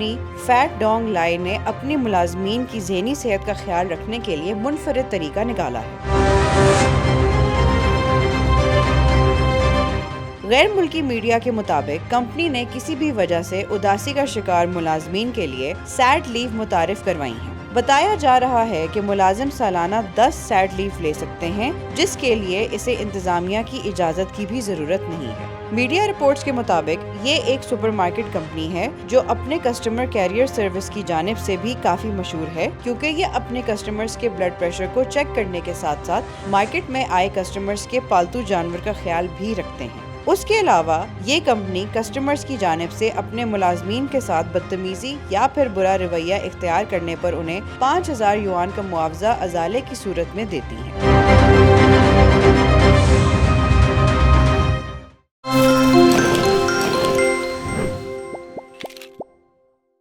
Company fat Dong लाई ने अपनी मुलाजमीन की ज़हनी सेहत का ख्याल रखने के लिए मुनफरिद तरीका निकाला है। गैर मुल्की मीडिया के मुताबिक कंपनी ने किसी भी वजह से उदासी का शिकार मुलाजमीन के लिए सैड लीव मुतारिफ करवाई है। बताया जा रहा है कि मुलाजिम सालाना 10 सैड लीव ले सकते हैं, जिसके लिए इसे इंतजामिया की इजाज़त की भी ज़रूरत नहीं है। मीडिया रिपोर्ट्स के मुताबिक ये एक सुपरमार्केट कंपनी है जो अपने कस्टमर कैरियर सर्विस की जानिब से भी काफ़ी मशहूर है, क्योंकि ये अपने कस्टमर्स के ब्लड प्रेशर को चेक करने के साथ साथ मार्केट में आए कस्टमर्स के पालतू जानवर का ख्याल भी रखते हैं। उसके अलावा ये कंपनी कस्टमर्स की जानिब से अपने मुलाजमीन के साथ बदतमीजी या फिर बुरा रवैया इख्तियार करने पर उन्हें 5000 युआन का मुआवजा अजाले की सूरत में देती है।